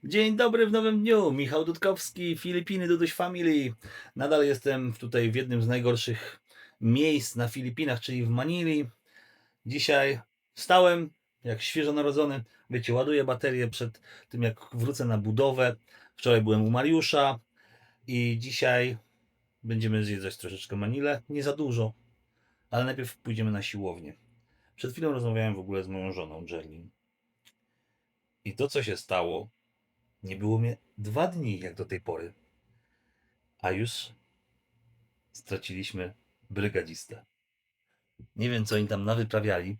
Dzień dobry w nowym dniu. Michał Dudkowski, Filipiny, Duduś Family. Nadal jestem tutaj w jednym z najgorszych miejsc na Filipinach, czyli w Manili. Dzisiaj wstałem jak świeżo narodzony. Wiecie, ładuję baterię przed tym, jak wrócę na budowę. Wczoraj byłem u Mariusza i dzisiaj będziemy zjedzać troszeczkę Manilę. Nie za dużo, ale najpierw pójdziemy na siłownię. Przed chwilą rozmawiałem w ogóle z moją żoną, Jerlin. I to, co się stało, nie było mnie 2 dni jak do tej pory, a już straciliśmy brygadzistę. Nie wiem, co oni tam nawyprawiali,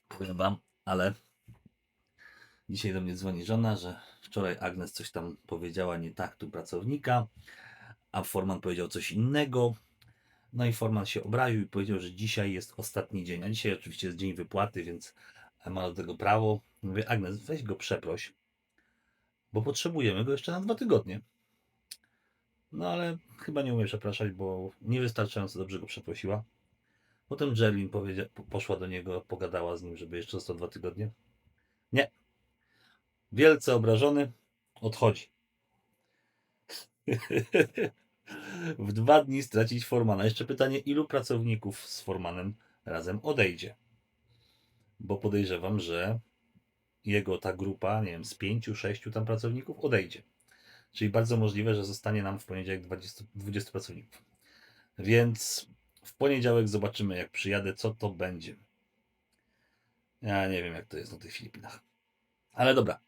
powiem wam, ale dzisiaj do mnie dzwoni żona, że wczoraj Agnes coś tam powiedziała nie tak tu pracownika, a Forman powiedział coś innego. No i Forman się obraził i powiedział, że dzisiaj jest ostatni dzień. A dzisiaj oczywiście jest dzień wypłaty, więc ma do tego prawo. Mówię, Agnes, weź go przeproś, bo potrzebujemy go jeszcze na 2 tygodnie. No ale chyba nie umie przepraszać, bo niewystarczająco dobrze go przeprosiła. Potem Jerlin poszła do niego, pogadała z nim, żeby jeszcze został 2 tygodnie. Nie. Wielce obrażony odchodzi. W 2 dni stracić Formana. Jeszcze pytanie, ilu pracowników z Formanem razem odejdzie? Bo podejrzewam, że jego ta grupa, nie wiem, z 5, 6 tam pracowników odejdzie. Czyli bardzo możliwe, że zostanie nam w poniedziałek 20 pracowników. Więc w poniedziałek zobaczymy, jak przyjadę, co to będzie. Ja nie wiem, jak to jest na tych Filipinach. Ale dobra,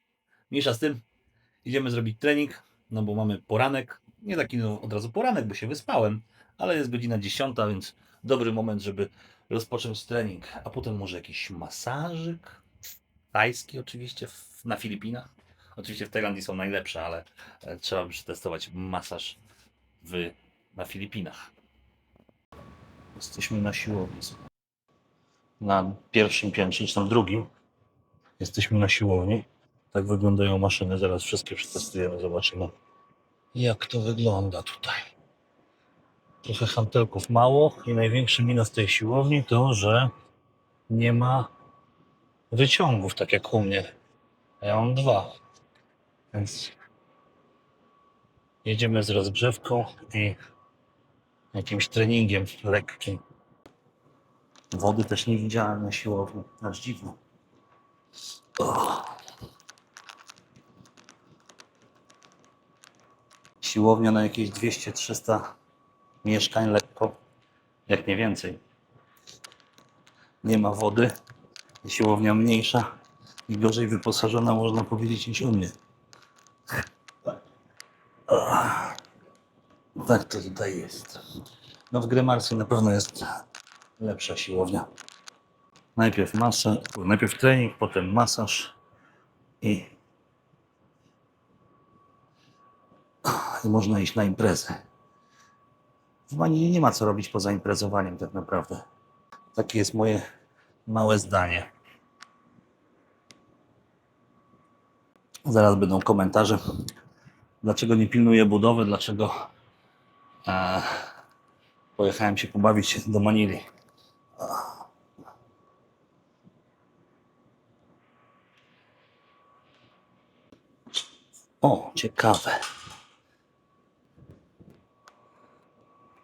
mniejsza z tym. Idziemy zrobić trening, no bo mamy poranek. Nie taki no, od razu poranek, bo się wyspałem, ale jest godzina 10, więc dobry moment, żeby rozpocząć trening. A potem może jakiś masażyk. Tajski oczywiście na Filipinach. Oczywiście w Tajlandii są najlepsze, ale trzeba by przetestować masaż na Filipinach. Jesteśmy na siłowni. Na pierwszym piętrze, czy tam drugim. Jesteśmy na siłowni. Tak wyglądają maszyny. Zaraz wszystkie przetestujemy, zobaczymy, jak to wygląda tutaj. Trochę hantelków mało i największy minus tej siłowni to, że nie ma wyciągów, tak jak u mnie. Ja mam 2. Więc jedziemy z rozgrzewką i jakimś treningiem lekkim. Wody też nie widziałem na siłowni. Aż dziwne. Siłownia na jakieś 200-300 mieszkań lekko, jak nie więcej. Nie ma wody. Siłownia mniejsza i gorzej wyposażona, można powiedzieć, niż u mnie. Tak to tutaj jest. No w Grymarsy na pewno jest lepsza siłownia. Najpierw trening, potem masaż i można iść na imprezę. W Manili nie ma co robić poza imprezowaniem tak naprawdę. Takie jest moje małe zdanie. Zaraz będą komentarze, dlaczego nie pilnuję budowy, dlaczego pojechałem się pobawić do Manili. O, ciekawe.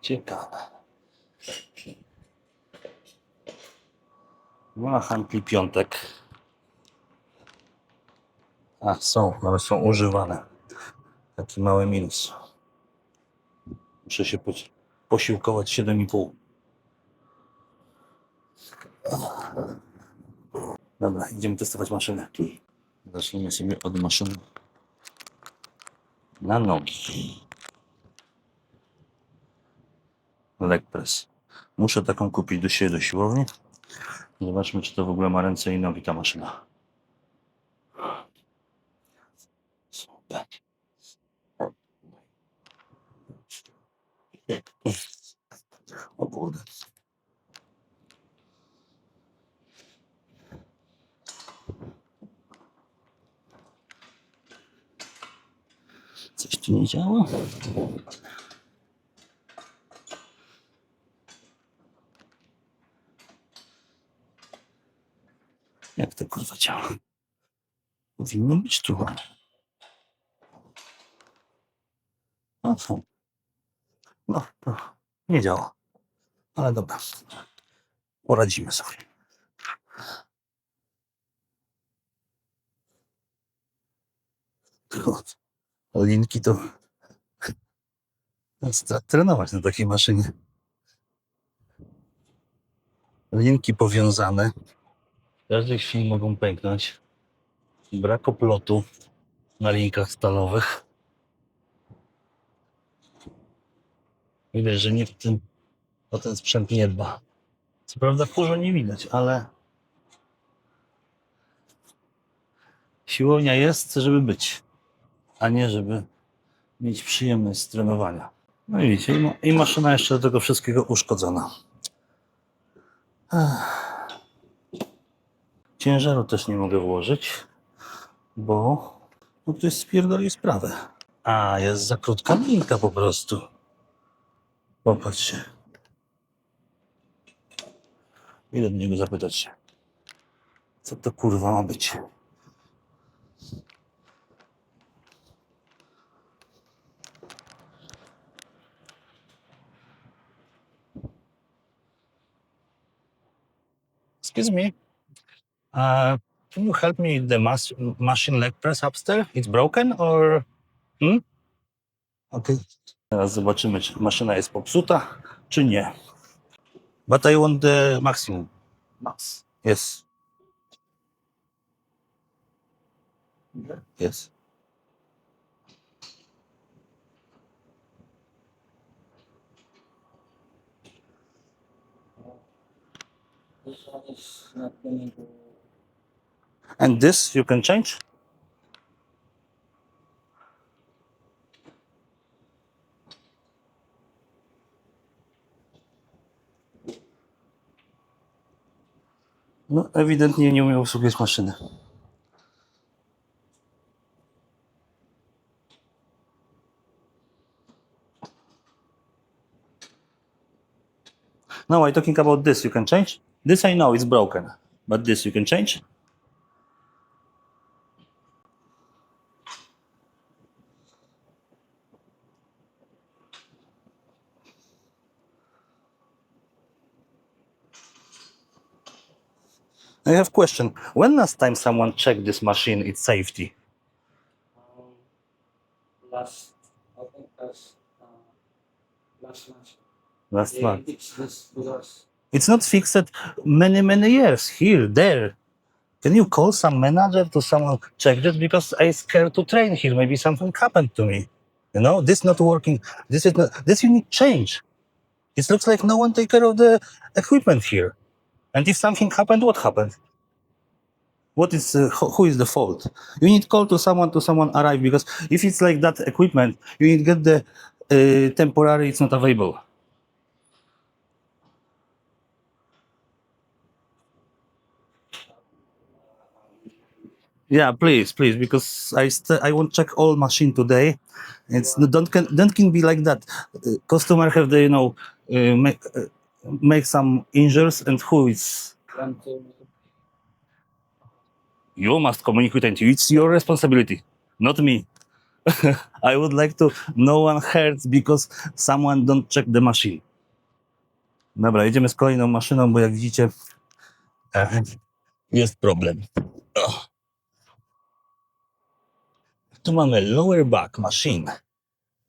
Ciekawe. Nie ma handli piątek. A, są, nawet są używane. Taki mały minus. Muszę się posiłkować 7,5. Dobra, idziemy testować maszynę. Zaczniemy sobie od maszyny na nogi. Leg press. Muszę taką kupić do siebie do siłowni. Zobaczmy, czy to w ogóle ma ręce i nogi ta maszyna. Super. O kurde. Coś tu nie działa? Jak to kurwa działa? Powinno być tu. No co? No, to nie działa. Ale dobra. Poradzimy sobie. Linki to trenować na takiej maszynie. Linki powiązane. W każdej chwili mogą pęknąć. Brak oplotu na linkach stalowych. Widać, że nikt o ten sprzęt nie dba. Co prawda kurzu nie widać, ale siłownia jest, żeby być, a nie żeby mieć przyjemność z trenowania. No i widzicie, i maszyna jeszcze do tego wszystkiego uszkodzona. Ciężaru też nie mogę włożyć, bo ktoś spierdolił sprawę. A, jest za krótka linka po prostu. Popatrzcie. Idę do niego zapytać się, co to kurwa ma być. Excuse me. Can you help me with the machine leg press upstairs? It's broken or... Okay. Teraz zobaczymy, czy maszyna jest popsuta, czy nie. But I want the maximum. Max. Yes. Yes. And this you can change? No, ewidentnie nie umiem obsługiwać maszyny. No, I'm talking about this. You can change? This I know it's broken, but this you can change? I have a question. When last time someone checked this machine, its safety? Last month. Last month. It's this because It's not fixed many years here, there. Can you call some manager to someone check this? Because I scared to train here. Maybe something happened to me. You know, this not working. This is not, this you need change. It looks like no one take care of the equipment here. And if something happened, what happened? What is, who is the fault? You need call to someone arrive, because if it's like that equipment, you need get the temporary, it's not available. Yeah, please, because I want check all machine today. It's don't can be like that. Customer have the make some injuries, and who is plan to you must communicate, and it's your responsibility, not me. I would like to no one hurts because someone don't check the machine. Dobra, jedziemy z kolejną maszyną, bo jak widzicie jest problem. Tu mamy lower back machine.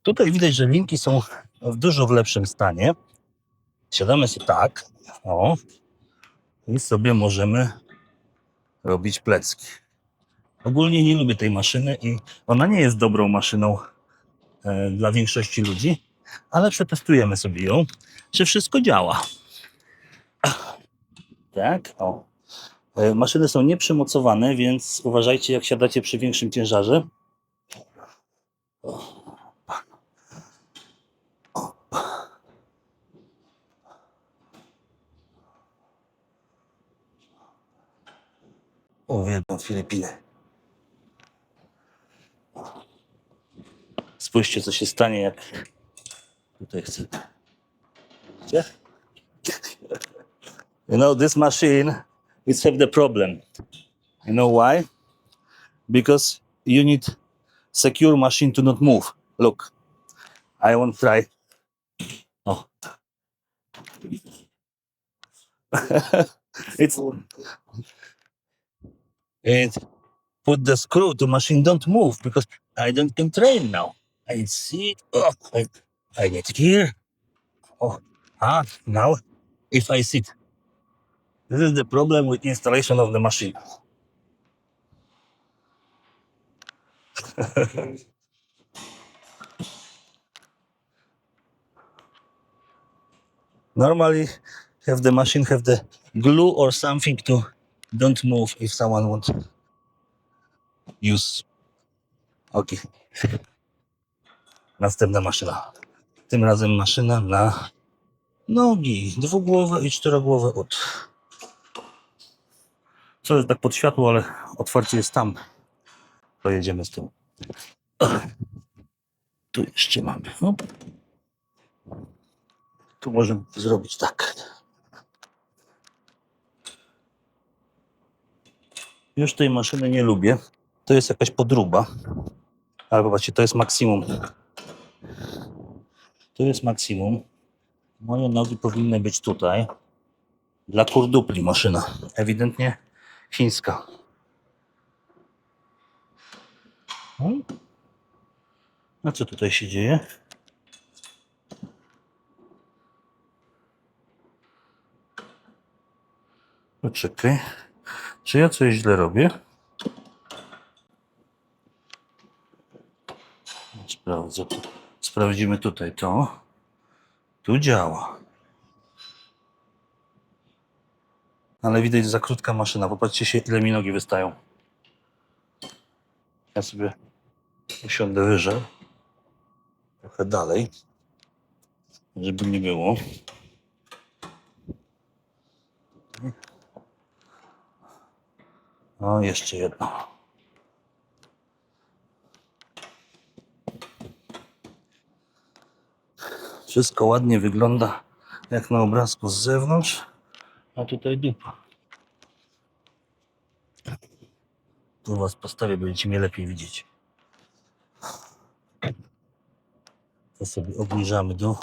Tutaj widać, że linki są w dużo lepszym stanie. Siadamy sobie tak, o, i sobie możemy robić plecki. Ogólnie nie lubię tej maszyny i ona nie jest dobrą maszyną dla większości ludzi, ale przetestujemy sobie ją, czy wszystko działa. Tak, o. Maszyny są nieprzymocowane, więc uważajcie, jak siadacie przy większym ciężarze. Uwielbiam Filipiny. Spójrzcie, co się stanie, jak tutaj chcę. Widzicie? You know, this machine, it's have the problem. You know why? because you need secure machine to not move. Look, I won't try. Oh. It put the screw to machine don't move because I don't control now. I see it. Oh, I get here. Oh, now if I sit. This is the problem with installation of the machine. Normally, have the machine have the glue or something to don't move if someone wants use. Ok. Następna maszyna. Tym razem maszyna na nogi. Dwugłowe i czterogłowe od. Co jest tak pod światło, ale otwarcie jest tam. To jedziemy z tym. Tu jeszcze mamy. Hop. Tu możemy zrobić tak. Już tej maszyny nie lubię. To jest jakaś podróba. Ale popatrzcie, to jest maksimum. To jest maksimum. Moje nogi powinny być tutaj. Dla kurdupli maszyna. Ewidentnie chińska. A co tutaj się dzieje? Poczekaj. Czy ja coś źle robię? Sprawdzę. Sprawdzimy tutaj to. Tu działa. Ale widać za krótka maszyna. Popatrzcie się, ile mi nogi wystają. Ja sobie usiądę wyżej. Trochę dalej. Żeby nie było. O, jeszcze jedno. Wszystko ładnie wygląda jak na obrazku z zewnątrz, a tutaj dupa. Tu was postawię, będziecie mnie lepiej widzieć. To sobie obniżamy do,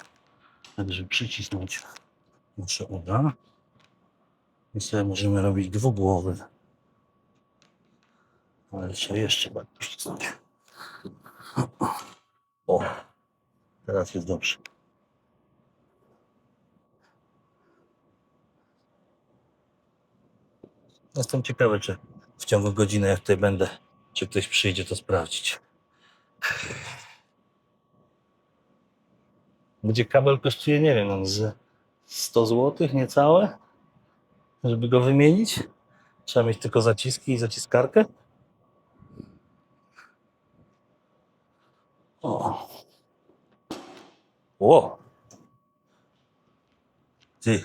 tak żeby przycisnąć nasze uda. I sobie możemy robić dwugłowy. Ale trzeba jeszcze bardziej przycisnąć. O, teraz jest dobrze. Jestem ciekawy, czy w ciągu godziny, jak tutaj będę, czy ktoś przyjdzie to sprawdzić. Gdzie kabel kosztuje, nie wiem, z 100 zł, niecałe, żeby go wymienić. Trzeba mieć tylko zaciski i zaciskarkę. O. Ło. Ty,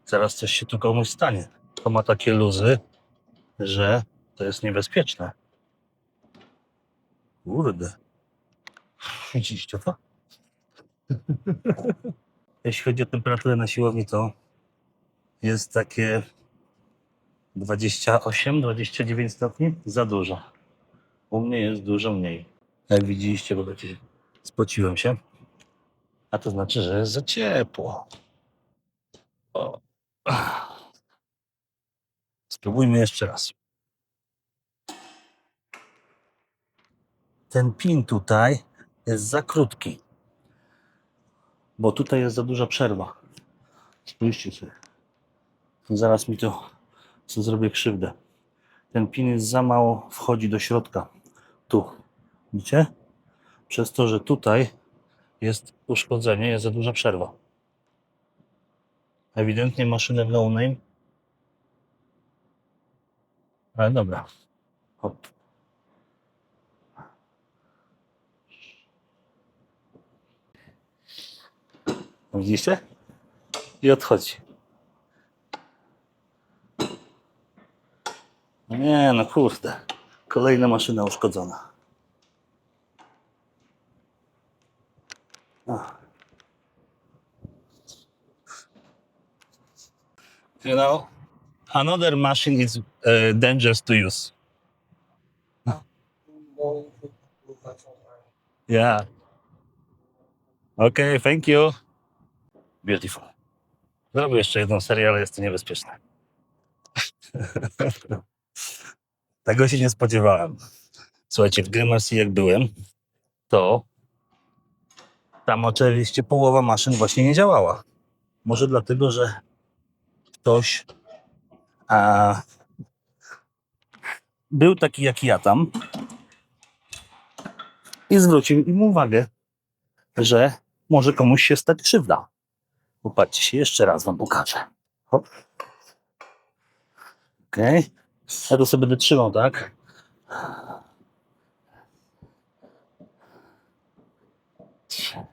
zaraz coś się tu komuś stanie. To ma takie luzy, że to jest niebezpieczne. Kurde. Widzicie to? Jeśli chodzi o temperaturę na siłowni, to jest takie 28-29 stopni. Za dużo. U mnie jest dużo mniej. Jak widzieliście, bo spociłem się. A to znaczy, że jest za ciepło. O. Spróbujmy jeszcze raz. Ten pin tutaj jest za krótki, bo tutaj jest za duża przerwa. Spójrzcie sobie. Zaraz mi to co zrobię krzywdę. Ten pin jest za mało, wchodzi do środka. Tu. Widzicie? Przez to, że tutaj jest uszkodzenie, jest za duża przerwa. Ewidentnie maszynę no name. Ale dobra. Hop. Widzicie? I odchodzi. Nie no kurde. Kolejna maszyna uszkodzona. You know, another machine is dangerous to use. going to do much more. Yeah. Okay, thank you. Beautiful. Zrobię jeszcze jedną serię, ale jest to niebezpieczne. Tego się nie spodziewałem. Słuchajcie, w Gramercy jak byłem, to tam oczywiście połowa maszyn właśnie nie działała. Może dlatego, że ktoś był taki jak ja tam i zwrócił im uwagę, że może komuś się stać krzywda. Popatrzcie się, jeszcze raz wam pokażę. Hop. Okej. Ja tu sobie będę trzymał, tak? 3,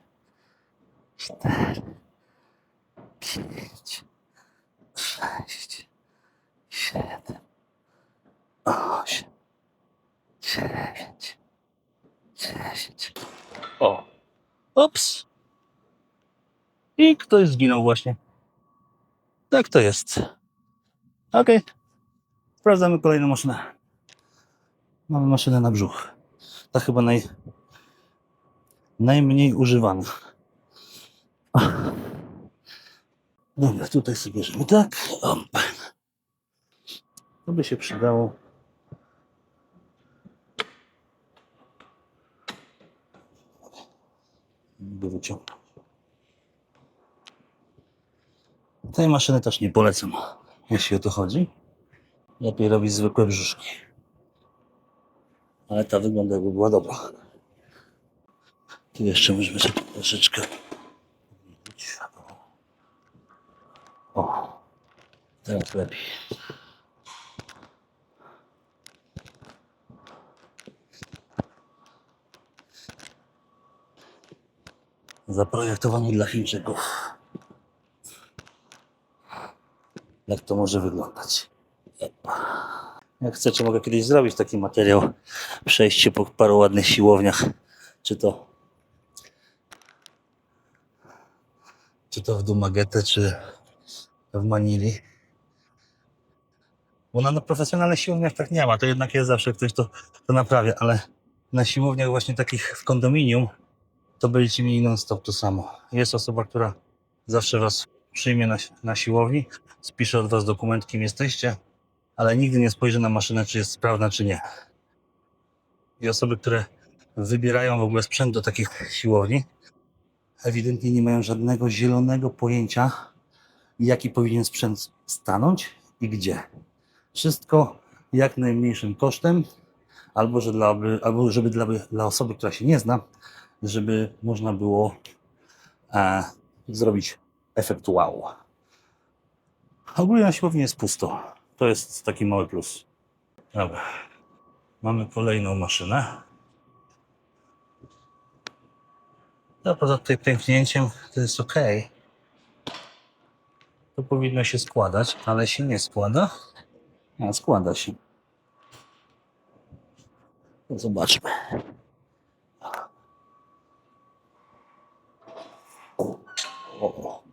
4, 5, 6, 7, 8, 9, 10. O! Ups! I ktoś zginął właśnie. Tak to jest. Okej. Sprawdzamy kolejną maszynę. Mamy maszynę na brzuch. Ta chyba najmniej używana. Dobra, tutaj sobie bierzemy tak. To by się przydało. By wyciągnąć. Tej maszyny też nie polecam, jeśli o to chodzi. Lepiej robić zwykłe brzuszki. Ale ta wygląda jakby była dobra. Tu jeszcze możemy sobie troszeczkę. O, teraz lepiej. Zaprojektowany dla Chińczyków. Jak to może wyglądać? Jak chcecie, mogę kiedyś zrobić taki materiał. Przejście po paru ładnych siłowniach. Czy to w Dumaguete, czy w Manili. Bo na profesjonalnych siłowniach tak nie ma. To jednak jest zawsze ktoś, to naprawia, ale na siłowniach właśnie takich w kondominium to będziecie mieli non-stop to samo. Jest osoba, która zawsze was przyjmie na siłowni, spisze od was dokument, kim jesteście, ale nigdy nie spojrzy na maszynę, czy jest sprawna, czy nie. I osoby, które wybierają w ogóle sprzęt do takich siłowni, ewidentnie nie mają żadnego zielonego pojęcia, jaki powinien sprzęt stanąć i gdzie. Wszystko jak najmniejszym kosztem, albo żeby dla osoby, która się nie zna, żeby można było zrobić efekt wow. Ogólnie na siłowni jest pusto. To jest taki mały plus. Dobra. Mamy kolejną maszynę. No, poza tutaj pęknięciem to jest ok. To powinno się składać, ale się nie składa. A składa się. To zobaczmy. O.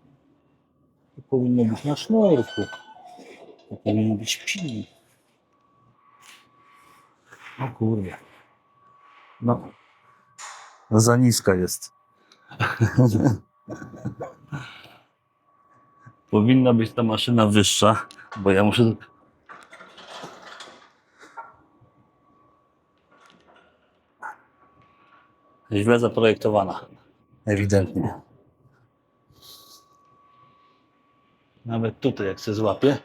To powinno być na sznurku. To powinno być pilnik. O kurde. No. Za niska jest. Powinna być ta maszyna wyższa, bo ja muszę... Źle zaprojektowana. Ewidentnie. Nawet tutaj jak się złapię,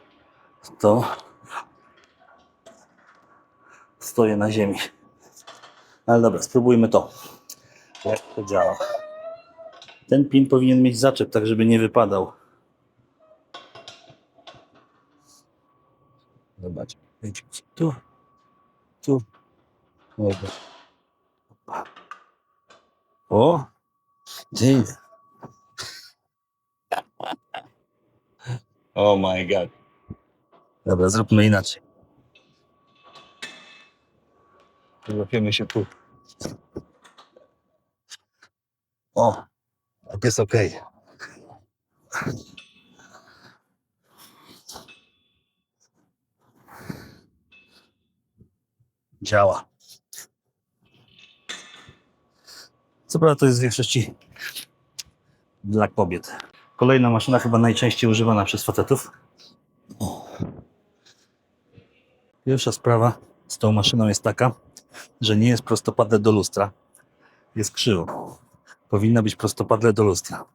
to stoję na ziemi. Ale dobra, spróbujmy to. Jak to działa. Ten pin powinien mieć zaczep, tak żeby nie wypadał. Zobacz. Tu. Tu. O! Dzień. Oh my god. Dobra, zróbmy inaczej. Złapiemy się tu. O! Tak jest ok. Działa. Co prawda to jest w większości dla kobiet. Kolejna maszyna, chyba najczęściej używana przez facetów. O. Pierwsza sprawa z tą maszyną jest taka, że nie jest prostopadle do lustra. Jest krzywo. Powinna być prostopadle do lustra.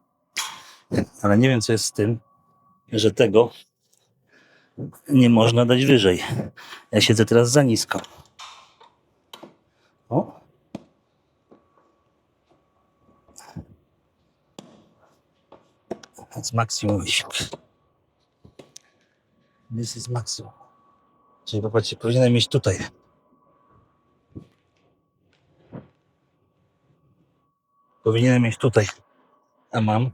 Ale nie wiem, co jest z tym, że tego nie można dać wyżej. Ja siedzę teraz za nisko. O. That's maximum wysiłek. This is maximum. Czyli popatrzcie, powinienem mieć tutaj. Powinienem mieć tutaj. A mam.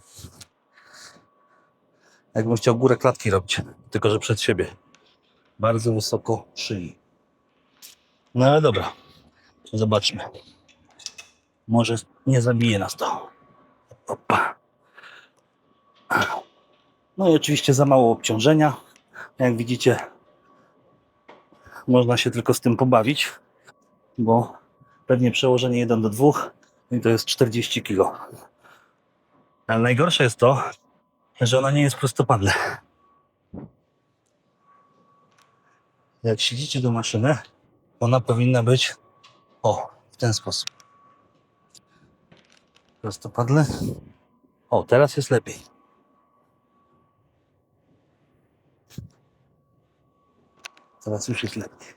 Jakbym chciał górę klatki robić. Tylko, że przed siebie. Bardzo wysoko szyi. No ale dobra. Zobaczmy. Może nie zabije nas to. Opa. No i oczywiście za mało obciążenia. Jak widzicie, można się tylko z tym pobawić, bo pewnie przełożenie 1 do 2 i to jest 40 kg. Ale najgorsze jest to, że ona nie jest prostopadle. Jak siedzicie do maszyny, ona powinna być w ten sposób. Prostopadle. Teraz jest lepiej. Teraz już jest lepiej.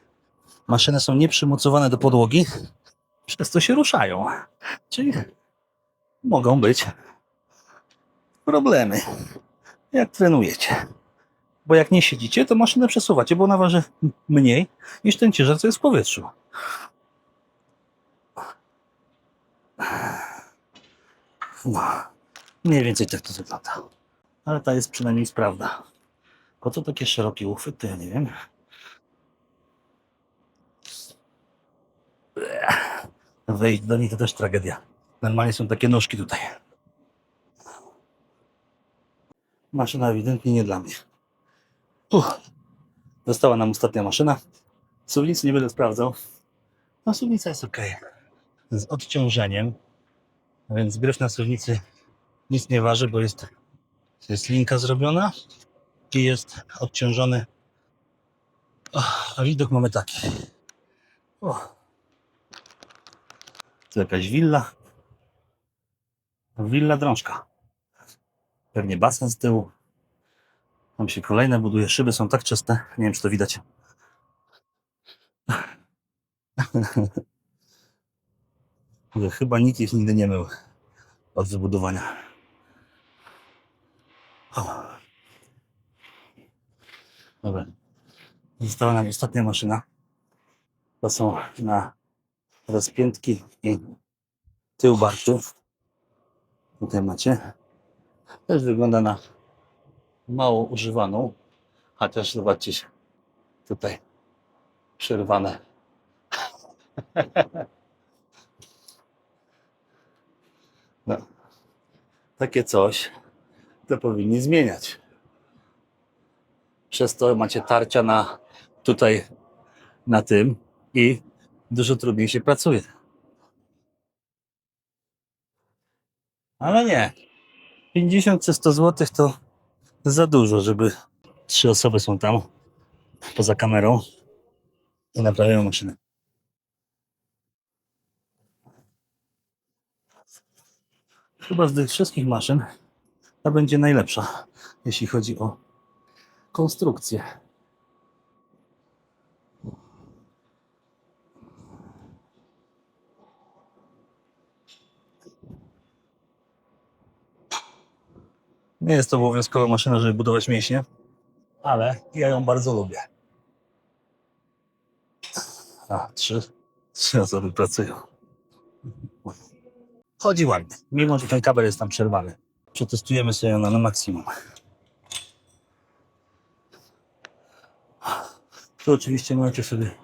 Maszyny są nieprzymocowane do podłogi, przez to się ruszają. Czyli mogą być problemy, jak trenujecie. Bo jak nie siedzicie, to maszynę przesuwacie, bo ona waży mniej niż ten ciężar, co jest w powietrzu. Mniej więcej tak to wygląda. Ale ta jest przynajmniej sprawna. Po co takie szerokie uchwyt, to ja nie wiem. Wejść do niej to też tragedia. Normalnie są takie nóżki tutaj. Maszyna ewidentnie nie dla mnie. Została nam ostatnia maszyna. Suwnicy nie będę sprawdzał. No suwnica jest ok. Z odciążeniem. A więc gryf na suwnicy nic nie waży, bo jest linka zrobiona i jest odciążony. A widok mamy taki. Tu jakaś willa. Willa drążka. Pewnie basen z tyłu. Tam się kolejne buduje. Szyby są tak czyste. Nie wiem, czy to widać. Że chyba nikt ich nigdy nie mył od wybudowania. Dobra. Została nam ostatnia maszyna. To są na rozpiętki i tył barku. Tutaj macie. Też wygląda na mało używaną. Chociaż zobaczcie się. Tutaj przerwane. No. Takie coś to powinni zmieniać. Przez to macie tarcia na tym i dużo trudniej się pracuje. Ale nie. 50 czy 100 zł to za dużo, żeby 3 osoby są tam poza kamerą i naprawiają maszynę. Chyba z tych wszystkich maszyn ta będzie najlepsza, jeśli chodzi o konstrukcję. Nie jest to obowiązkowa maszyna, żeby budować mięśnie, ale ja ją bardzo lubię. Trzy osoby pracują. Chodzi ładnie, mimo że ten kabel jest tam przerwany. Przetestujemy sobie ją na maksimum. Tu oczywiście możecie sobie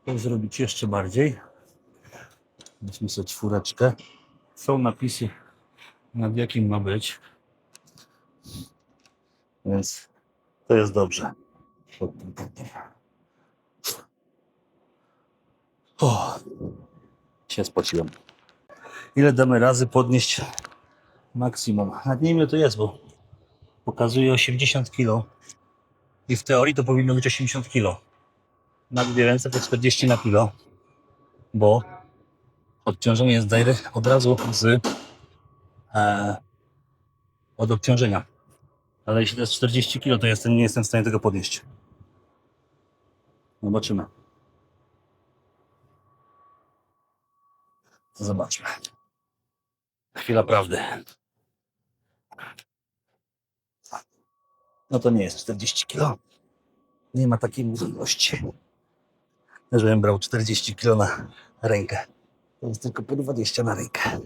to zrobić jeszcze bardziej. Weźmy sobie 4. Są napisy, nad jakim ma być. Więc to jest dobrze. Się spociłem. Ile damy razy podnieść maksimum? Nawet nie wiem ile to jest, bo pokazuje 80 kg. I w teorii to powinno być 80 kg. Na dwie ręce to 40 na kilo, bo odciążenie jest od razu od obciążenia. Ale jeśli to jest 40 kg, to nie jestem w stanie tego podnieść. Zobaczymy. Zobaczmy. Chwila prawdy. No to nie jest 40 kg. Nie ma takiej możliwości, żebym brał 40 kg na rękę. To jest tylko po 20 na rękę.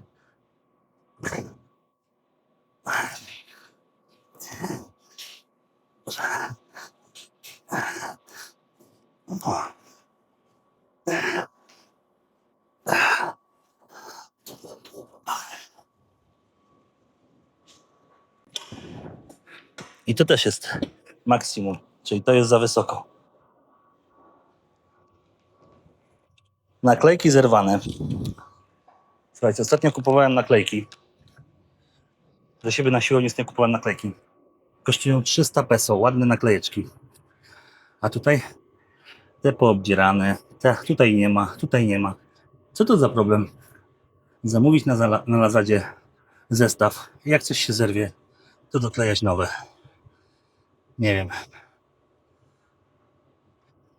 O. I to też jest maksimum, czyli to jest za wysoko. Naklejki zerwane. Słuchajcie, ostatnio kupowałem naklejki. Do siebie na siłowni nie kupowałem naklejki. Kosztują 300 peso, ładne naklejeczki. A tutaj te poobdzierane, tutaj nie ma, tutaj nie ma. Co to za problem? Zamówić na Lazadzie zestaw. Jak coś się zerwie, to doklejać nowe. Nie wiem.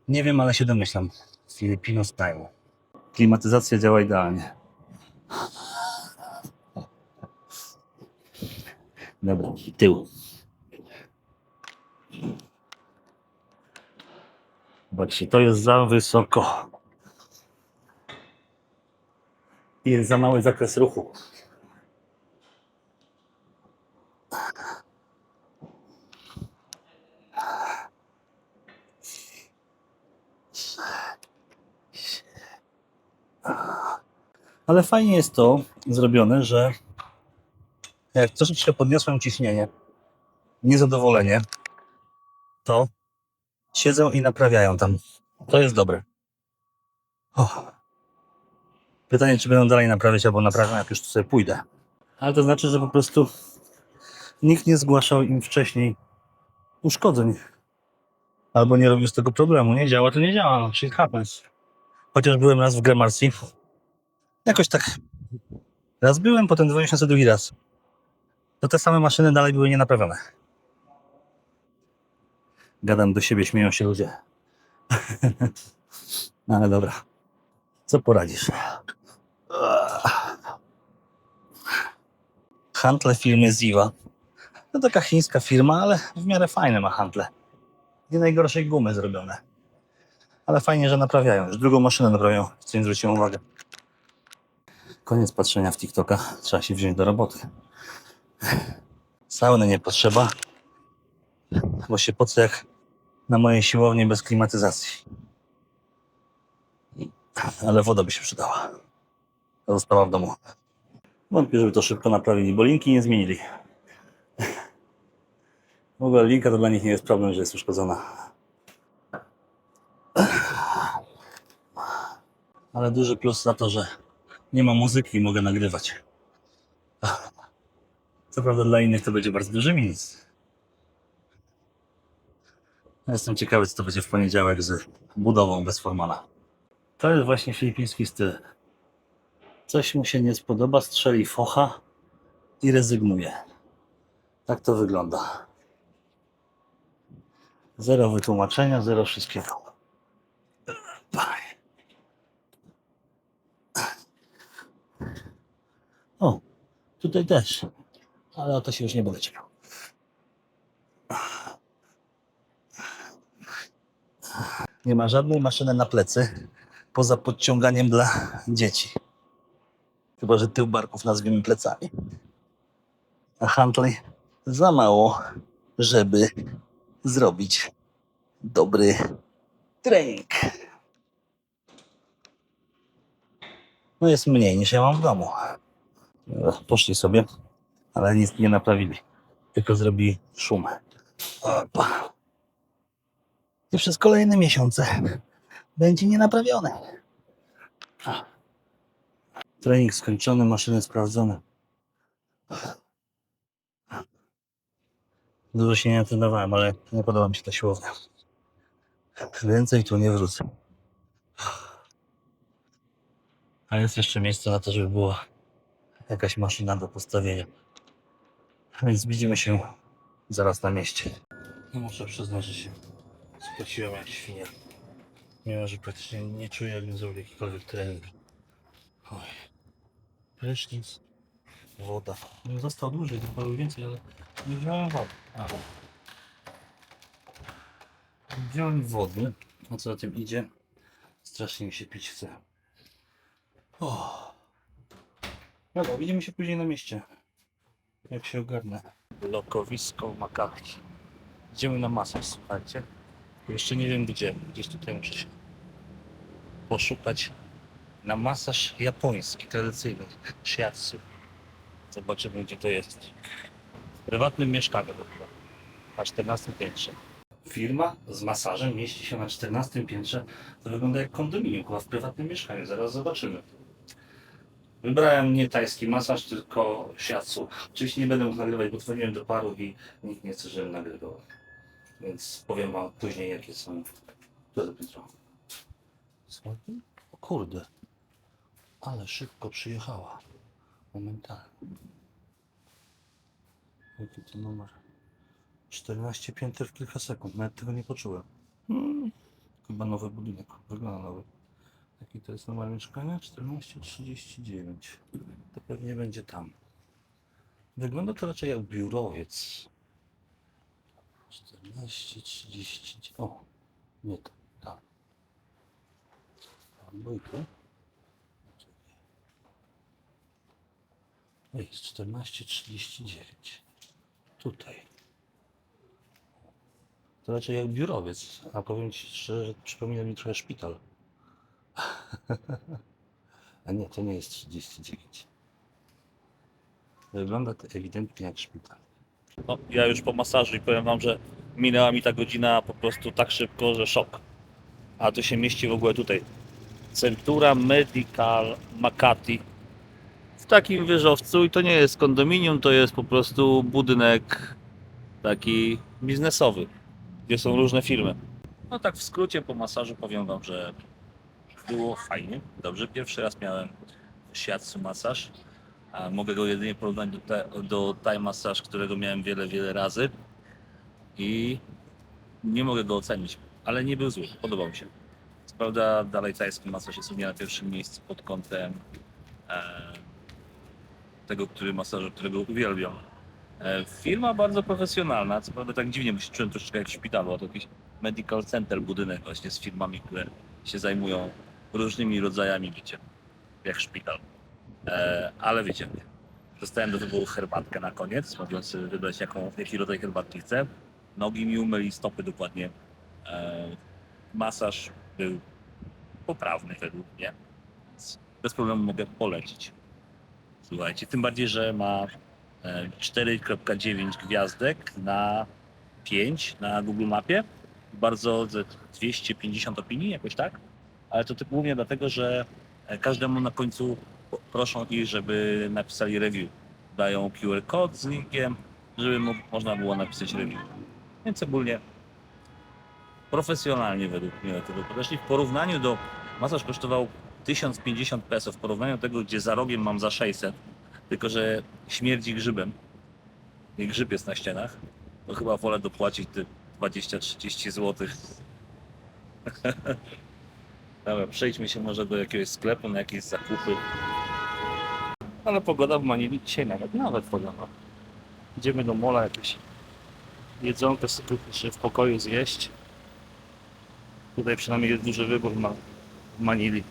Nie wiem, ale się domyślam. Filipino style. Klimatyzacja działa idealnie. Dobra, tył. Zobaczcie, to jest za wysoko. I jest za mały zakres ruchu. Ale fajnie jest to zrobione, że jak troszeczkę podniosłem ciśnienie, niezadowolenie, to siedzą i naprawiają tam. To jest dobre. Pytanie, czy będą dalej naprawiać, albo naprawią, jak już tu sobie pójdę. Ale to znaczy, że po prostu nikt nie zgłaszał im wcześniej uszkodzeń. Albo nie robił z tego problemu. Nie działa, to nie działa. No, shit happens. Chociaż byłem raz w Gramercy. Jakoś tak. Raz byłem, potem 2 miesiące drugi raz. To te same maszyny dalej były nienaprawione. Gadam do siebie, śmieją się ludzie. No ale dobra. Co poradzisz? Hantle firmy Ziva. To taka chińska firma, ale w miarę fajne ma hantle. Nie najgorszej gumy zrobione. Ale fajnie, że naprawiają. Już drugą maszynę naprawiają, co nie zwróciłem uwagę. Koniec patrzenia w TikToka. Trzeba się wziąć do roboty. Sauny nie potrzeba, bo się po co jak na mojej siłowni bez klimatyzacji. Ale woda by się przydała. Została w domu. Wątpię, żeby to szybko naprawili, bo linki nie zmienili. W ogóle linka to dla nich nie jest problem, że jest uszkodzona. Ale duży plus za to, że nie ma muzyki i mogę nagrywać. Co prawda dla innych to będzie bardzo duży minus. Jestem ciekawy, co to będzie w poniedziałek z budową bez Formana. To jest właśnie filipiński styl. Coś mu się nie spodoba, strzeli focha i rezygnuje. Tak to wygląda. Zero wytłumaczenia, zero wszystkiego. O, tutaj też. Ale o to się już nie będę czekał. Nie ma żadnej maszyny na plecy poza podciąganiem dla dzieci. Chyba że tył barków nazwiemy plecami. A handli za mało, żeby zrobić dobry trening. No jest mniej niż ja mam w domu. Poszli sobie, ale nic nie naprawili. Tylko zrobili szum. Opa. I przez kolejne miesiące będzie nienaprawione. Trening skończony, maszyny sprawdzone. Dużo się nie trenowałem, ale nie podoba mi się ta siłownia. Więcej tu nie wrócę. A jest jeszcze miejsce na to, żeby była jakaś maszyna do postawienia. Więc widzimy się zaraz na mieście. No muszę przyznać, że się spociłem jak świnia. Mimo, że praktycznie nie czuję, jakbym zrobił jakikolwiek trening. Oj. Prysznic, woda. Bym został dłużej, to było więcej, ale nie wziąłem wody. Wziąłem wody. A co za tym idzie? Strasznie mi się pić chce. Dobra, widzimy się później na mieście. Jak się ogarnę. Blokowisko Makati. Idziemy na masaż, słuchajcie. Jeszcze nie wiem gdzie. Gdzieś tutaj muszę się poszukać. Na masaż japoński, tradycyjny. Shiatsu. Zobaczymy gdzie to jest. W prywatnym mieszkaniu to chyba. Na 14 piętrze. Firma z masażem mieści się na 14 piętrze. To wygląda jak kondominium, chyba w prywatnym mieszkaniu. Zaraz zobaczymy. Wybrałem nie tajski masaż, tylko shiatsu. Oczywiście nie będę mógł nagrywać, bo dzwoniłem do paru i nikt nie chce, żebym nagrywał. Więc powiem wam później, jakie są. To dopiero. O kurde. Ale szybko przyjechała. Momentalnie. Jaki to numer? 14 pięter w kilka sekund. Nawet tego nie poczułem. Chyba nowy budynek. Wygląda nowy. Jaki to jest numer mieszkania? 1439. To pewnie będzie tam. Wygląda to raczej jak biurowiec. 1439. O, nie to. Tam. Albo i tu. Jest 1439. Tutaj. To raczej jak biurowiec. A powiem ci szczerze, że przypomina mi trochę szpital. A nie, to nie jest 39. Wygląda to ewidentnie jak szpital. No, ja już po masażu i powiem wam, że minęła mi ta godzina po prostu tak szybko, że szok. A to się mieści w ogóle tutaj. Centura Medical Makati. W takim wieżowcu i to nie jest kondominium, to jest po prostu budynek taki biznesowy, gdzie są różne firmy. No tak w skrócie po masażu powiem wam, że było fajnie, dobrze. Pierwszy raz miałem shiatsu masaż. A mogę go jedynie porównać do Thai masaż, którego miałem wiele razy. I nie mogę go ocenić, ale nie był zły, podobał mi się. Co prawda dalej tajski masaż jest u mnie na pierwszym miejscu pod kątem tego, którego uwielbiam. Firma bardzo profesjonalna, co prawda tak dziwnie, bo się czułem troszeczkę jak w szpitalu, a to jakiś medical center budynek właśnie z firmami, które się zajmują różnymi rodzajami, wiecie, jak szpital. Ale wiecie, dostałem do wyboru herbatkę na koniec, mogłem sobie wybrać jaki rodzaj herbatki chcę. Nogi mi umyli, stopy dokładnie. Masaż był poprawny według mnie. Więc bez problemu mogę polecić. Słuchajcie, tym bardziej, że ma 4,9 gwiazdek na 5 na Google Mapie. Bardzo 250 opinii, jakoś tak. Ale to głównie dlatego, że każdemu na końcu proszą ich, żeby napisali review. Dają QR kod z linkiem, żeby można było napisać review. Więc ogólnie profesjonalnie według mnie do tego podeszli. W porównaniu do masaż kosztował 1050 peso, w porównaniu do tego, gdzie za rogiem mam za 600, tylko że śmierdzi grzybem i grzyb jest na ścianach, to chyba wolę dopłacić te 20-30 zł. Dobra, przejdźmy się może do jakiegoś sklepu na jakieś zakupy. Ale pogoda w Manili dzisiaj nawet podoba. Idziemy do mola jakieś jedzonko sobie w pokoju zjeść. Tutaj przynajmniej jest duży wybór w Manili.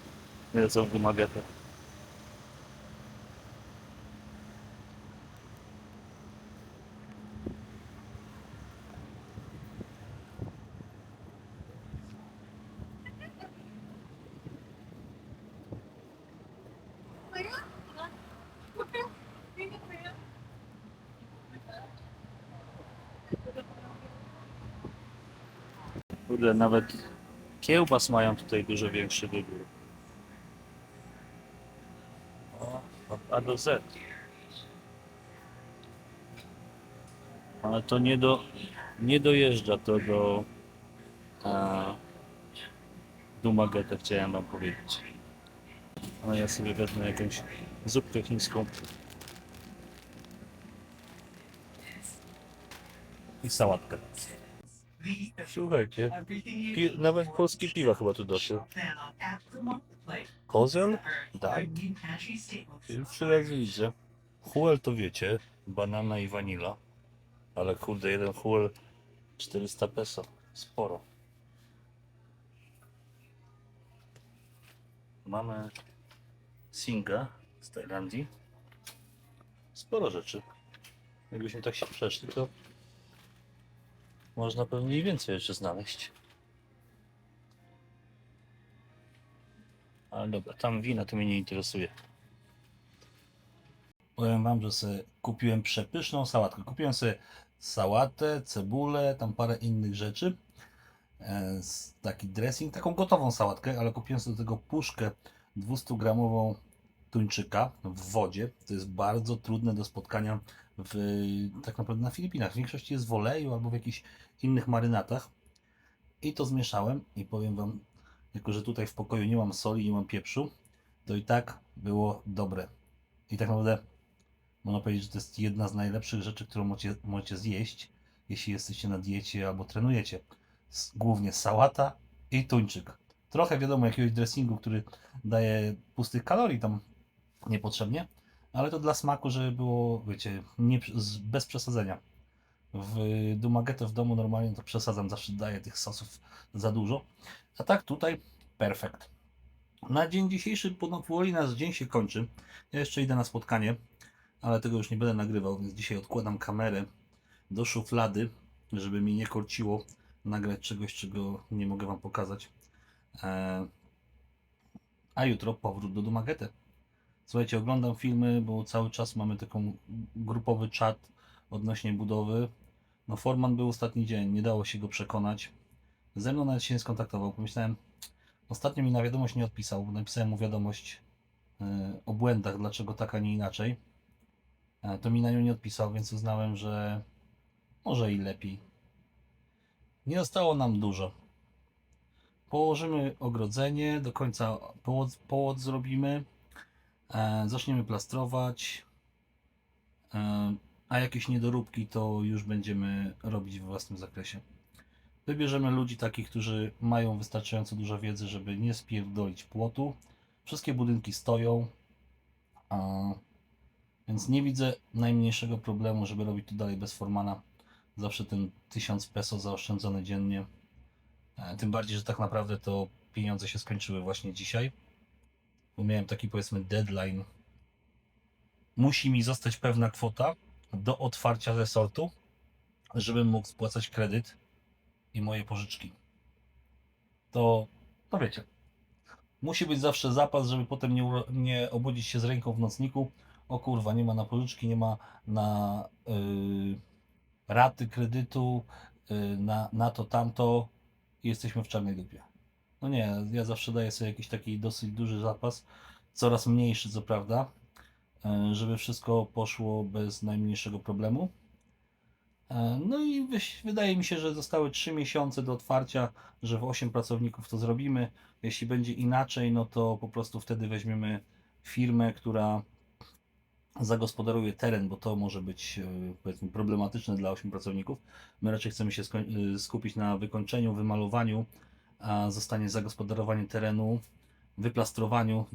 Nie co wymaga to. Kurde, nawet kiełbas mają tutaj dużo większy wybór. O, Od A do Z. Ale to nie dojeżdża to do Dumageta, chciałem wam powiedzieć. A ja sobie wezmę jakąś zupkę chińską. I sałatkę. Słuchajcie, nawet polskie piwa chyba tu doszły. Kozel? Tak. Pierwszy raz widzę. Huel to wiecie, banana i wanila. Ale kurde, jeden huel 400 peso. Sporo. Mamy Singa z Tajlandii. Sporo rzeczy. Jakbyśmy tak się przeszli, to można pewnie i więcej jeszcze znaleźć. Ale dobra, tam wina to mnie nie interesuje. Powiem wam, że sobie kupiłem przepyszną sałatkę. Kupiłem sobie sałatę, cebulę, tam parę innych rzeczy. Taki dressing, taką gotową sałatkę, ale kupiłem sobie do tego puszkę 200-gramową tuńczyka w wodzie. To jest bardzo trudne do spotkania tak naprawdę na Filipinach. W większości jest w oleju albo w jakichś innych marynatach. I to zmieszałem i powiem wam, jako że tutaj w pokoju nie mam soli, nie mam pieprzu, to i tak było dobre. I tak naprawdę można powiedzieć, że to jest jedna z najlepszych rzeczy, którą możecie zjeść, jeśli jesteście na diecie albo trenujecie. Głównie sałata i tuńczyk. Trochę wiadomo jakiegoś dressingu, który daje pustych kalorii tam niepotrzebnie, ale to dla smaku, żeby było, wiecie, bez przesadzenia. W Dumagetę w domu normalnie to przesadzam, zawsze daję tych sosów za dużo. A tak tutaj perfekt. Na dzień dzisiejszy powoli nasz dzień się kończy. Ja jeszcze idę na spotkanie, ale tego już nie będę nagrywał, więc dzisiaj odkładam kamerę do szuflady, żeby mi nie korciło nagrać czegoś, czego nie mogę wam pokazać. A jutro powrót do Dumagetę. Słuchajcie, oglądam filmy, bo cały czas mamy taką grupowy czat odnośnie budowy. No Forman był ostatni dzień, nie dało się go przekonać. Ze mną nawet się nie skontaktował. Pomyślałem, ostatnio mi na wiadomość nie odpisał. Napisałem mu wiadomość o błędach, dlaczego tak, a nie inaczej. To mi na nią nie odpisał, więc uznałem, że może i lepiej. Nie zostało nam dużo. Położymy ogrodzenie, do końca połot zrobimy, zaczniemy plastrować, a jakieś niedoróbki to już będziemy robić w własnym zakresie. Wybierzemy ludzi takich, którzy mają wystarczająco dużo wiedzy, żeby nie spierdolić płotu. Wszystkie budynki stoją, więc nie widzę najmniejszego problemu, żeby robić to dalej bez Formana. Zawsze ten 1000 peso zaoszczędzone dziennie. Tym bardziej, że tak naprawdę to pieniądze się skończyły właśnie dzisiaj. Bo miałem taki, powiedzmy, deadline. Musi mi zostać pewna kwota do otwarcia resortu, żebym mógł spłacać kredyt i moje pożyczki. To wiecie. Musi być zawsze zapas, żeby potem nie obudzić się z ręką w nocniku. O kurwa, nie ma na pożyczki, nie ma na raty kredytu, na to, tamto i jesteśmy w czarnej dupie. No nie, ja zawsze daję sobie jakiś taki dosyć duży zapas, coraz mniejszy co prawda, żeby wszystko poszło bez najmniejszego problemu. No i wydaje mi się, że zostały 3 miesiące do otwarcia, że w 8 pracowników to zrobimy. Jeśli będzie inaczej, no to po prostu wtedy weźmiemy firmę, która zagospodaruje teren, bo to może być powiedzmy problematyczne dla 8 pracowników. My raczej chcemy się skupić na wykończeniu, wymalowaniu, a zostanie zagospodarowanie terenu, wyplastrowaniu,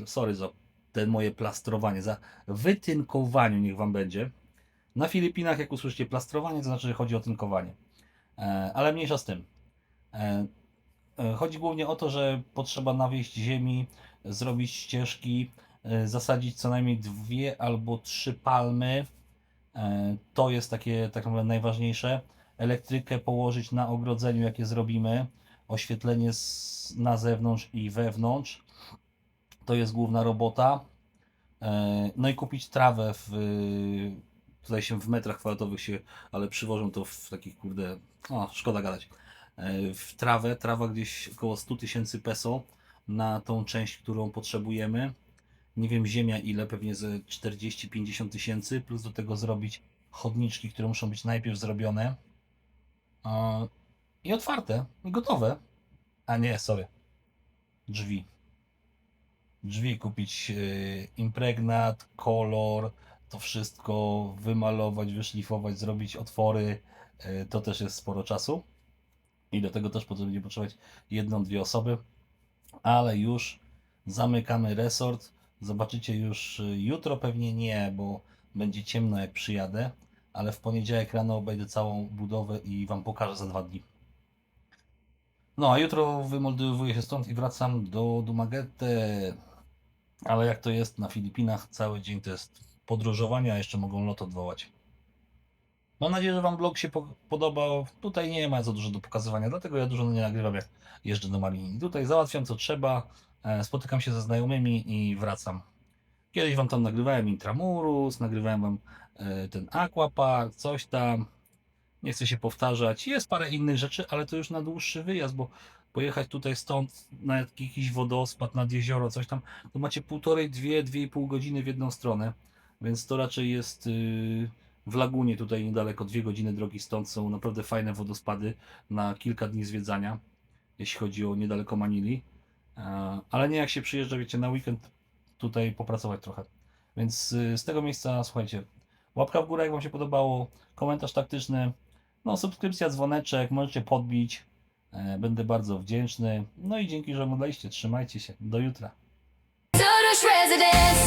sorry za te moje plastrowanie, za wytynkowaniu niech Wam będzie. Na Filipinach, jak usłyszycie plastrowanie, to znaczy, że chodzi o tynkowanie. Ale mniejsza z tym. Chodzi głównie o to, że potrzeba nawieść ziemi, zrobić ścieżki, zasadzić co najmniej 2 albo 3 palmy. To jest takie tak naprawdę najważniejsze. Elektrykę położyć na ogrodzeniu, jakie zrobimy. Oświetlenie na zewnątrz i wewnątrz. To jest główna robota. No i kupić trawę tutaj się w metrach kwadratowych się, ale przywożą to w takich kurde, szkoda gadać. W trawa gdzieś około 100 000 peso na tą część, którą potrzebujemy. nie wiem ziemia ile, pewnie ze 40-50 tysięcy, plus do tego zrobić chodniczki, które muszą być najpierw zrobione i otwarte, i gotowe. A nie, sorry, drzwi. Drzwi kupić, impregnat, kolor, to wszystko wymalować, wyszlifować, zrobić otwory, to też jest sporo czasu i do tego też będzie potrzebować 1-2 osoby, ale już zamykamy resort. Zobaczycie już jutro, pewnie nie, bo będzie ciemno jak przyjadę, ale w poniedziałek rano obejdę całą budowę i Wam pokażę za 2 dni. No a jutro wymoldowuję się stąd i wracam do Dumaguete. Ale jak to jest na Filipinach, cały dzień to jest podróżowanie, a jeszcze mogą lot odwołać. Mam nadzieję, że Wam vlog się podobał. Tutaj nie ma za dużo do pokazywania, dlatego ja dużo nie nagrywam, jak jeżdżę do Malinii. Tutaj załatwiam co trzeba, spotykam się ze znajomymi i wracam. Kiedyś Wam tam nagrywałem Intramurus, nagrywałem Wam ten Aquapark, coś tam. Nie chcę się powtarzać. Jest parę innych rzeczy, ale to już na dłuższy wyjazd, bo pojechać tutaj stąd na jakiś wodospad, nad jezioro, coś tam, to macie 1,5, 2,5 godziny w jedną stronę, więc to raczej jest w lagunie tutaj niedaleko, 2 godziny drogi stąd, są naprawdę fajne wodospady na kilka dni zwiedzania, jeśli chodzi o niedaleko Manili, ale nie jak się przyjeżdża, wiecie, na weekend tutaj popracować trochę. Więc z tego miejsca, słuchajcie, łapka w górę, jak Wam się podobało, komentarz taktyczny, no, subskrypcja, dzwoneczek, możecie podbić. Będę bardzo wdzięczny. No i dzięki, że oglądaliście. Trzymajcie się. Do jutra. Tourist residence.